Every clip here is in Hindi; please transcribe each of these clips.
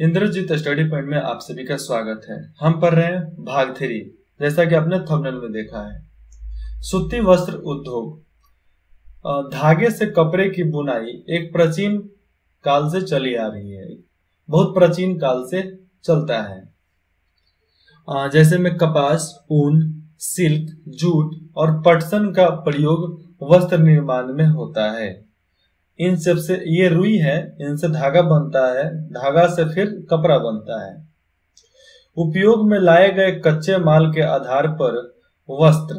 इंद्रजीत स्टडी पॉइंट में आप सभी का स्वागत है। हम पढ़ रहे हैं भाग 3, जैसा कि आपने थंबनेल में देखा है। सूती वस्त्र उद्योग। धागे से कपड़े की बुनाई एक प्राचीन काल से चली आ रही है, बहुत प्राचीन काल से चलता है। जैसे में कपास, ऊन, सिल्क, जूट और पटसन का प्रयोग वस्त्र निर्माण में होता है। इन सब से ये रुई है, इनसे धागा बनता है, धागा से फिर कपड़ा बनता है। उपयोग में लाए गए कच्चे माल के आधार पर वस्त्र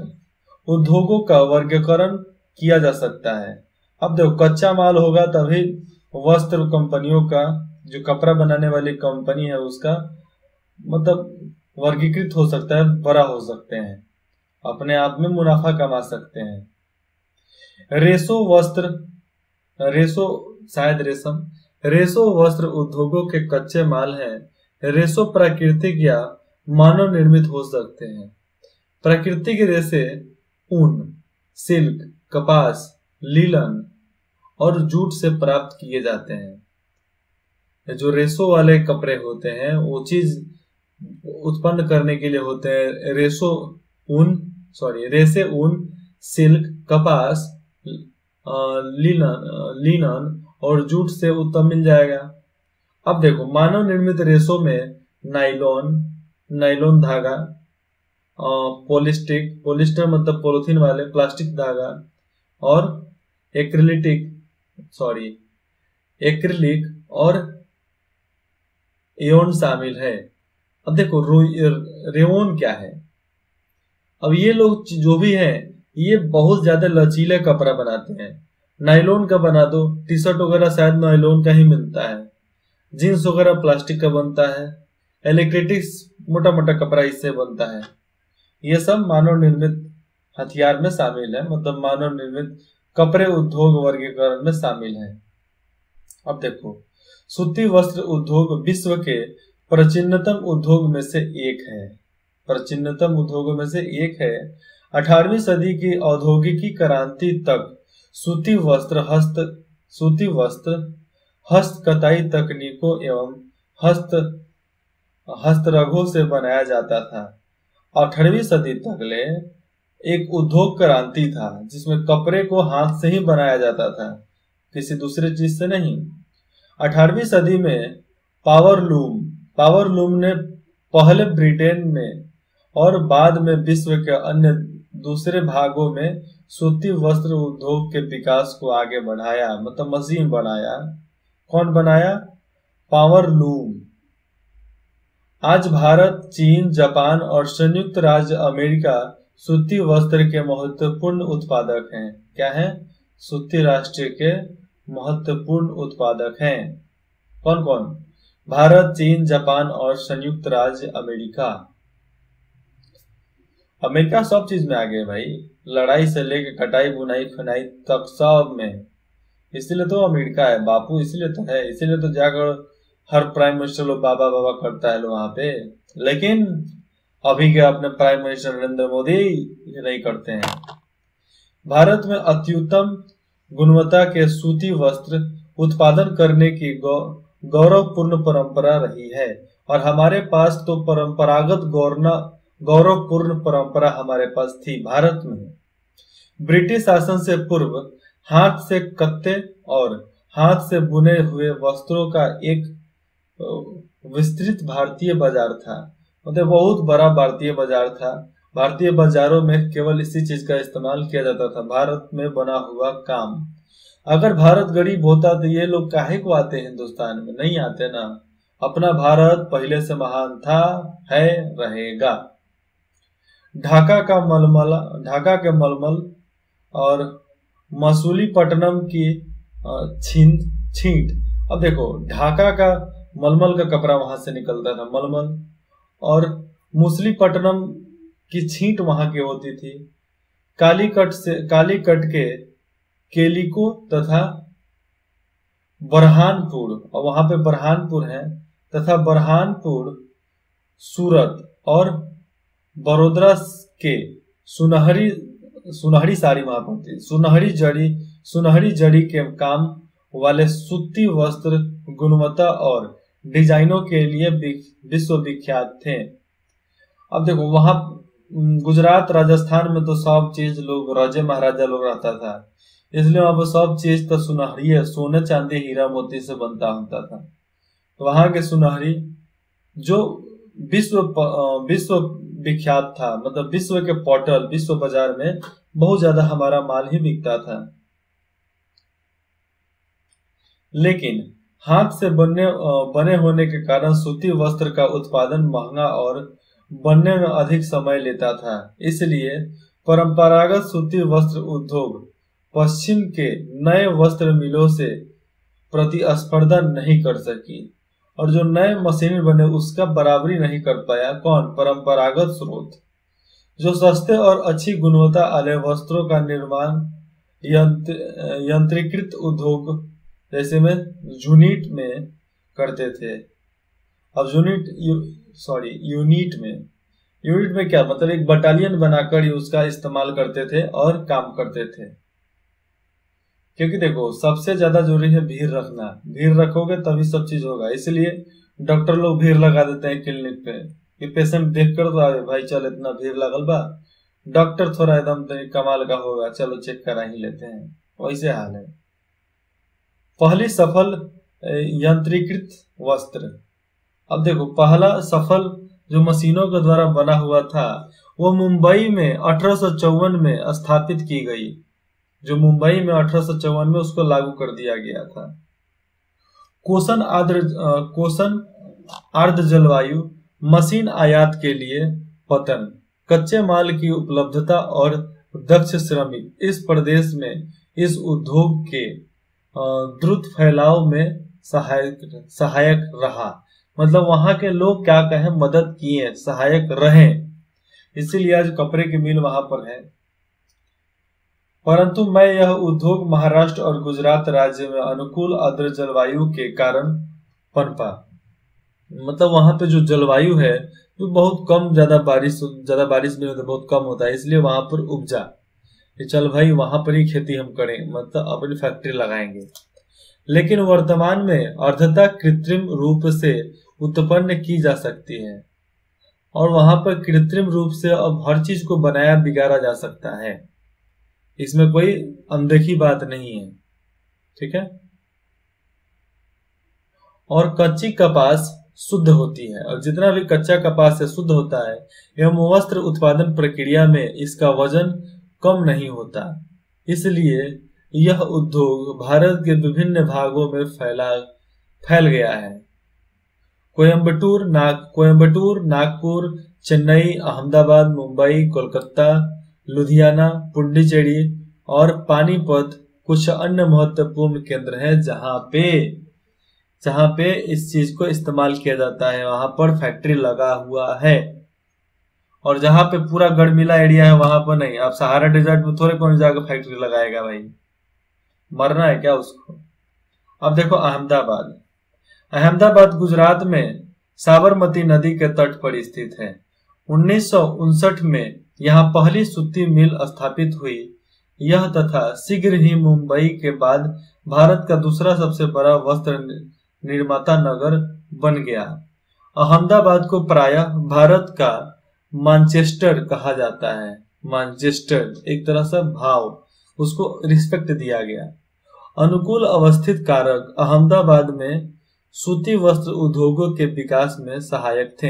उद्योगों का वर्गीकरण किया जा सकता है। अब देखो, कच्चा माल होगा तभी वस्त्र कंपनियों का, जो कपड़ा बनाने वाली कंपनी है उसका मतलब वर्गीकृत हो सकता है, बड़ा हो सकते हैं, अपने आप में मुनाफा कमा सकते हैं। रेशो वस्त्र उद्योगों के कच्चे माल हैं। रेशो प्राकृतिक या मानव निर्मित हो सकते हैं। प्राकृतिक रेशे ऊन, सिल्क, कपास, लीलन और जूट से प्राप्त किए जाते हैं। जो रेशो वाले कपड़े होते हैं वो चीज उत्पन्न करने के लिए होते हैं। रेशे ऊन, सिल्क, कपास, लिनन और जूट से उत्तम मिल जाएगा। अब देखो, मानव निर्मित रेशों में नाइलॉन धागा, पॉलिस्टर मतलब पॉलिथीन वाले प्लास्टिक धागा, और एक्रिलिक और एयोन शामिल है। अब देखो, रेयोन क्या है? अब ये लोग जो भी है ये बहुत ज्यादा लचीले कपड़ा बनाते हैं। नायलॉन का बना दो, टी शर्ट वगैरह शायद नायलॉन का ही मिलता है, जीन्स वगैरह प्लास्टिक का बनता है, इलेक्ट्रिक्स मोटा मोटा कपड़ा इससे बनता है। ये सब मानव निर्मित हथियार में शामिल है, मतलब मानव निर्मित कपड़े उद्योग वर्गीकरण में शामिल है। अब देखो, सूती वस्त्र उद्योग विश्व के प्राचीनतम उद्योग में से एक है। 18वीं सदी की औद्योगिकी क्रांति तक सूती वस्त्र हस्तकताई तकनीकों एवं हस्तरघों से बनाया जाता था। 18वीं सदी तक ले एक उद्योग क्रांति था जिसमें कपड़े को हाथ से ही बनाया जाता था, किसी दूसरे चीज से नहीं। 18वीं सदी में पावरलूम ने पहले ब्रिटेन में और बाद में विश्व के अन्य दूसरे भागों में सूती वस्त्र उद्योग के विकास को आगे बढ़ाया, मतलब मशीन बनाया। कौन बनाया? पावरलूम। आज भारत, चीन, जापान और संयुक्त राज्य अमेरिका सूती वस्त्र के महत्वपूर्ण उत्पादक हैं। क्या है? सूती राष्ट्र के महत्वपूर्ण उत्पादक हैं। कौन कौन? भारत, चीन, जापान और संयुक्त राज्य अमेरिका। अमेरिका सब चीज में आगे है भाई, लड़ाई से लेके कटाई, बुनाई, फनाई तक सब में। इसीलिए तो अमेरिका है बापू, इसीलिए तो है, इसीलिए तो जाकर हर प्राइम मिनिस्टर लोग बाबा बाबा करता है लोग वहां पे। लेकिन अभी के अपने प्राइम मिनिस्टर नरेंद्र मोदी ये नहीं करते हैं। भारत में अत्युत्तम गुणवत्ता के सूती वस्त्र उत्पादन करने की गौरवपूर्ण परंपरा रही है, और हमारे पास तो परंपरागत गौरवपूर्ण परंपरा हमारे पास थी भारत में। ब्रिटिश शासन से पूर्व हाथ से कत्ते और हाथ से बुने हुए वस्त्रों का एक विस्तृत भारतीय बाजार था, मतलब बहुत बड़ा भारतीय बाजार था। भारतीय बाजारों में केवल इसी चीज का इस्तेमाल किया जाता था, भारत में बना हुआ काम। अगर भारत गरीब होता तो ये लोग काहे को आते हिंदुस्तान में? नहीं आते ना। अपना भारत पहले से महान था, है, रहेगा। ढाका के मलमल और मसूलीपट्टनम की छींट। अब देखो, ढाका का मलमल का कपड़ा वहां से निकलता था, मलमल, और मसूलीपट्टनम की छींट वहां की होती थी। कालीकट के केलिको तथा बरहानपुर, और वहां पे बरहानपुर है, तथा बरहानपुर, सूरत और बड़ोदरा के सुनहरी साड़ी वहां पड़ती, सुनहरी जड़ी के काम वाले सूती वस्त्र गुणवत्ता और डिजाइनों के लिए विश्वविख्यात थे। अब देखो वहां गुजरात राजस्थान में तो सब चीज लोग राजे महाराजा लोग रहता था, इसलिए वहां पर सब चीज तो सुनहरी है, सोने चांदी हीरा मोती से बनता होता था। तो वहां के सुनहरी जो विश्व विख्यात था, मतलब विश्व के पोर्टल विश्व बाजार में बहुत ज्यादा हमारा माल ही बिकता था। लेकिन हाथ से बने होने के कारण सूती वस्त्र का उत्पादन महंगा और बनने में अधिक समय लेता था, इसलिए परंपरागत सूती वस्त्र उद्योग पश्चिम के नए वस्त्र मिलों से प्रतिस्पर्धा नहीं कर सकी, और जो नए मशीन बने उसका बराबरी नहीं कर पाया। कौन? परंपरागत स्रोत, जो सस्ते और अच्छी गुणवत्ता वाले वस्त्रों का निर्माण यंत्रीकृत उद्योग जैसे में यूनिट में करते थे। अब यूनिट में क्या मतलब, एक बटालियन बनाकर ही उसका इस्तेमाल करते थे और काम करते थे। क्योंकि देखो सबसे ज्यादा जरूरी है भीड़ रखना, भीड़ रखोगे तभी सब चीज होगा। इसलिए डॉक्टर लोग भीड़ लगा देते हैं क्लिनिक पे कि पेशेंट देख कर तो आवे, भाई चल इतना भीड़ लगल बा, डॉक्टर थोड़ा एकदम कमाल का होगा, चलो चेक करा ही लेते हैं, वैसे हाल है। पहली सफल यंत्रीकृत वस्त्र। अब देखो पहला सफल जो मशीनों के द्वारा बना हुआ था वो मुंबई में 1854 में स्थापित की गई, जो मुंबई में 1854 में उसको लागू कर दिया गया था। कोसन आर्द्र जलवायु, मशीन आयात के लिए पतन, कच्चे माल की उपलब्धता और दक्ष श्रमिक, इस प्रदेश में इस उद्योग के द्रुत फैलाव में सहायक रहा। मतलब वहां के लोग क्या कहें, मदद किए, सहायक रहे, इसीलिए आज कपड़े की मिल वहां पर है। परंतु मैं यह उद्योग महाराष्ट्र और गुजरात राज्य में अनुकूल आर्द्र जलवायु के कारण पनपा। मतलब वहां पे जो जलवायु है वो बहुत कम, ज्यादा बारिश नहीं होता, बहुत कम होता है, इसलिए वहां पर उपजा कि चल भाई वहां पर ही खेती हम करें, मतलब अपनी फैक्ट्री लगाएंगे। लेकिन वर्तमान में अर्धता कृत्रिम रूप से उत्पन्न की जा सकती है, और वहां पर कृत्रिम रूप से अब हर चीज को बनाया बिगाड़ा जा सकता है, इसमें कोई अनदेखी बात नहीं है, ठीक है। और कच्ची कपास शुद्ध होती है, और जितना भी कच्चा कपास से शुद्ध होता है एवं वस्त्र उत्पादन प्रक्रिया में इसका वजन कम नहीं होता, इसलिए यह उद्योग भारत के विभिन्न भागों में फैल गया है। कोयम्बटूर, नागपुर, चेन्नई, अहमदाबाद, मुंबई, कोलकाता, लुधियाना, पुडुचेरी और पानीपत कुछ अन्य महत्वपूर्ण केंद्र हैं जहां पे इस चीज को इस्तेमाल किया जाता है, वहां पर फैक्ट्री लगा हुआ है। और जहां पे पूरा गढ़मिला एरिया है वहां पर नहीं। आप सहारा डेजर्ट में थोड़े कौन जाकर फैक्ट्री लगाएगा भाई, मरना है क्या उसको। अब देखो अहमदाबाद गुजरात में साबरमती नदी के तट पर स्थित है। 1959 में यहाँ पहली सूती मिल स्थापित हुई। यह तथा शीघ्र ही मुंबई के बाद भारत का दूसरा सबसे बड़ा वस्त्र निर्माता नगर बन गया। अहमदाबाद को प्रायः भारत का मैनचेस्टर कहा जाता है। मैनचेस्टर एक तरह से भाव, उसको रिस्पेक्ट दिया गया। अनुकूल अवस्थित कारक अहमदाबाद में सूती वस्त्र उद्योगों के विकास में सहायक थे।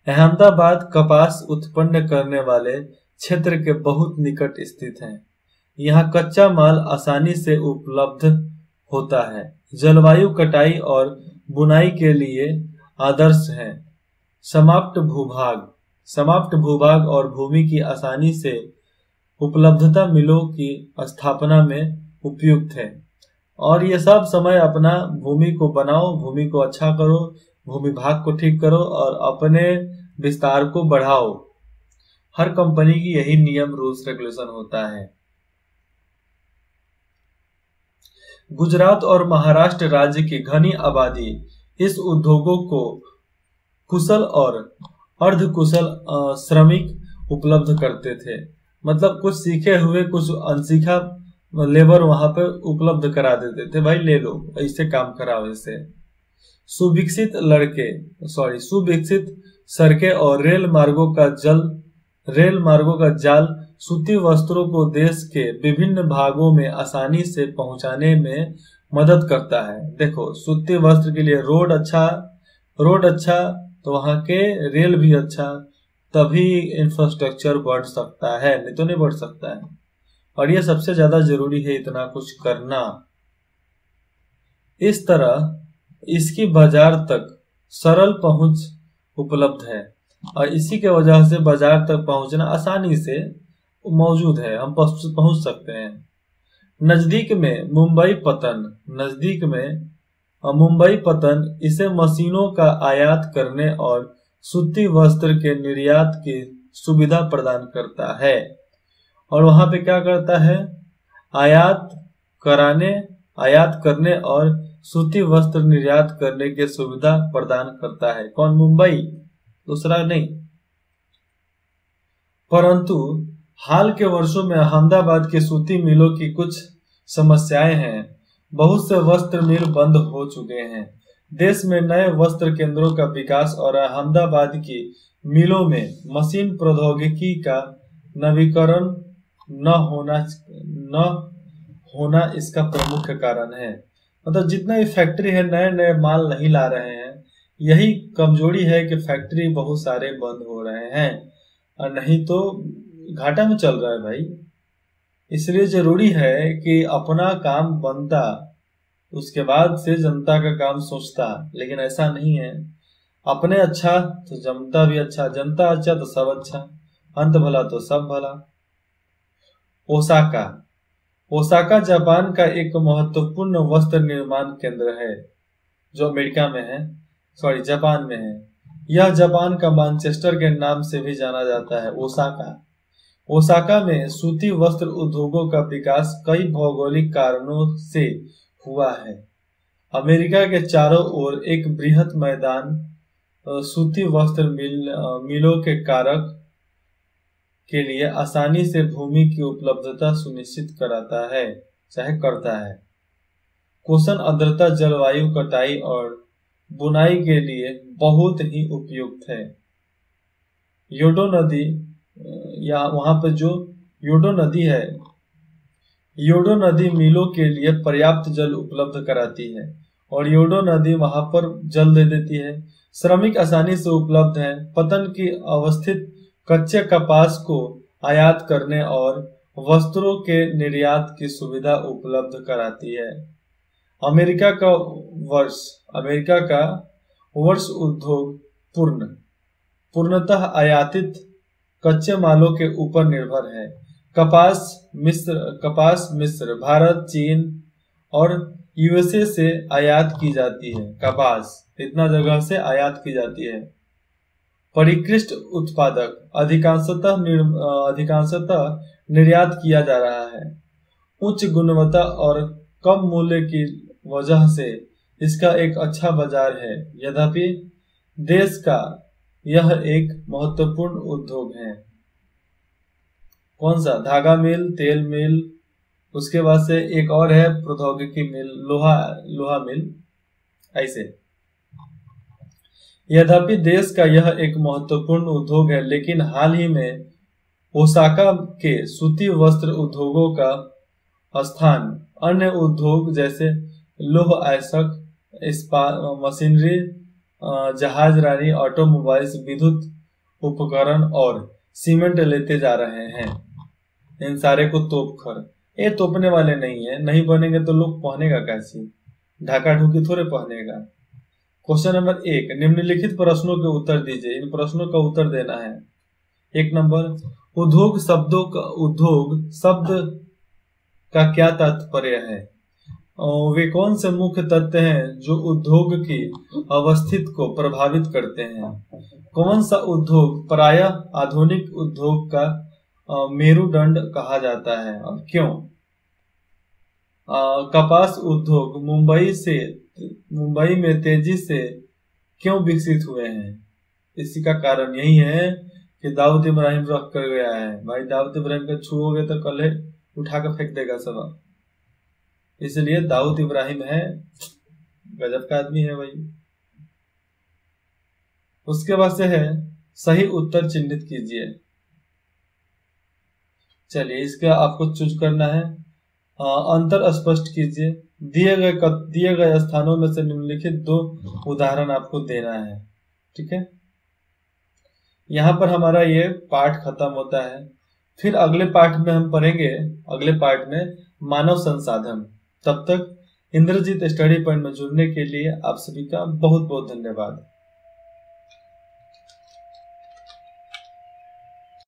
अहमदाबाद कपास उत्पन्न करने वाले क्षेत्र के बहुत निकट स्थित है। यहाँ कच्चा माल आसानी से उपलब्ध होता है। जलवायु कटाई और बुनाई के लिए आदर्श है। समाप्त भूभाग और भूमि की आसानी से उपलब्धता मिलों की स्थापना में उपयुक्त है। और ये सब समय अपना भूमि को बनाओ, भूमि को अच्छा करो, भूमि भाग को ठीक करो और अपने विस्तार को बढ़ाओ। हर कंपनी की यही नियम, रूल्स, रेगुलेशन होता है। गुजरात और महाराष्ट्र राज्य की घनी आबादी इस उद्योगों को कुशल और अर्धकुशल श्रमिक उपलब्ध करते थे। मतलब कुछ सीखे हुए, कुछ अनसीखा लेबर वहां पे उपलब्ध करा देते थे, भाई ले लो, ऐसे काम कराओ। इससे सुविकसित सड़कें और रेल मार्गों का जाल सूती वस्त्रों को देश के विभिन्न भागों में आसानी से पहुंचाने में मदद करता है। देखो, सूती वस्त्र के लिए रोड अच्छा तो वहां के रेल भी अच्छा, तभी इंफ्रास्ट्रक्चर बढ़ सकता है, नहीं तो नहीं बढ़ सकता है। और ये सबसे ज्यादा जरूरी है इतना कुछ करना। इस तरह इसकी बाजार तक सरल पहुंच उपलब्ध है और इसी के वजह से बाजार तक पहुंचना आसानी से मौजूद है, हम पहुंच सकते हैं। नजदीक में मुंबई पतन इसे मशीनों का आयात करने और सूती वस्त्र के निर्यात की सुविधा प्रदान करता है। और वहां पे क्या करता है? आयात करने और सूती वस्त्र निर्यात करने की सुविधा प्रदान करता है। कौन? मुंबई, दूसरा नहीं। परंतु हाल के वर्षों में अहमदाबाद के सूती मिलों की कुछ समस्याएं हैं। बहुत से वस्त्र मिल बंद हो चुके हैं। देश में नए वस्त्र केंद्रों का विकास और अहमदाबाद की मिलों में मशीन प्रौद्योगिकी का नवीकरण न होना इसका प्रमुख कारण है। मतलब जितना भी फैक्ट्री है, नए नए माल नहीं ला रहे हैं। यही कमजोरी है कि फैक्ट्री बहुत सारे बंद हो रहे हैं और नहीं तो घाटा में चल रहा है भाई। इसलिए जरूरी है कि अपना काम बनता, उसके बाद से जनता का काम सोचता, लेकिन ऐसा नहीं है। अपने अच्छा तो जनता भी अच्छा, जनता अच्छा तो सब अच्छा, अंत भला तो सब भला। ओसाका जापान का एक महत्वपूर्ण वस्त्र निर्माण केंद्र है जो जापान में है। यह जापान का मैनचेस्टर के नाम से भी जाना जाता है। ओसाका में सूती वस्त्र उद्योगों का विकास कई भौगोलिक कारणों से हुआ है। अमेरिका के चारों ओर एक बृहत मैदान सूती वस्त्र मिलों के कारक के लिए आसानी से भूमि की उपलब्धता सुनिश्चित करता है। कुशन आर्द्रता जलवायु कटाई और बुनाई के लिए बहुत ही उपयुक्त है। योडो नदी, या वहां पर जो योडो नदी है, योडो नदी मिलों के लिए पर्याप्त जल उपलब्ध कराती है और योडो नदी वहां पर जल दे देती है। श्रमिक आसानी से उपलब्ध है। पतन की अवस्थित कच्चे कपास को आयात करने और वस्त्रों के निर्यात की सुविधा उपलब्ध कराती है। अमेरिका का वर्ष उद्योग पूर्णतः आयातित कच्चे मालों के ऊपर निर्भर है। कपास मिस्र, भारत, चीन और यूएसए से आयात की जाती है। कपास इतना जगह से आयात की जाती है। परिष्कृत उत्पादक अधिकांशतः निर्यात किया जा रहा है। उच्च गुणवत्ता और कम मूल्य की वजह से इसका एक अच्छा बाजार है। यद्यपि देश का यह एक महत्वपूर्ण उद्योग है। कौन सा? धागा मिल, तेल मिल, उसके बाद से एक और है प्रौद्योगिकी मिल, लोहा मिल, ऐसे। यद्यपि देश का यह एक महत्वपूर्ण उद्योग है, लेकिन हाल ही में ओसाका के सूती वस्त्र उद्योगों का स्थान अन्य उद्योग जैसे लौह अयस्क, मशीनरी, जहाज रानी, ऑटोमोबाइल्स, विद्युत उपकरण और सीमेंट लेते जा रहे हैं। इन सारे को ये तोपने वाले नहीं है। नहीं बनेंगे तो लोग पहनेगा कैसे? ढाका ढूकी थोड़े पहनेगा। क्वेश्चन नंबर 1, निम्नलिखित प्रश्नों के उत्तर दीजिए। इन प्रश्नों का उत्तर देना है। 1 नंबर, उद्योग शब्द का क्या तात्पर्य है? वे कौन से मुख्य तत्व हैं जो उद्योग की अवस्थिति को प्रभावित करते हैं? कौन सा उद्योग प्रायः आधुनिक उद्योग का मेरुदंड कहा जाता है और क्यों? कपास उद्योग मुंबई में तेजी से क्यों विकसित हुए हैं? इसी का कारण यही है कि दाऊद इब्राहिम रख कर गया है। भाई दाऊद इब्राहिम को छुओगे तो कल उठा कर फेंक देगा सब। इसलिए दाऊद इब्राहिम है, गजब का आदमी है भाई। उसके बाद से है सही उत्तर चिन्हित कीजिए। चलिए, इसका आपको चूज करना है। अंतर स्पष्ट कीजिए। दिए गए स्थानों में से निम्नलिखित 2 उदाहरण आपको देना है। ठीक है, यहाँ पर हमारा ये पाठ खत्म होता है। फिर अगले पाठ में हम पढ़ेंगे, अगले पाठ में मानव संसाधन। तब तक इंद्रजीत स्टडी पॉइंट में जुड़ने के लिए आप सभी का बहुत बहुत धन्यवाद।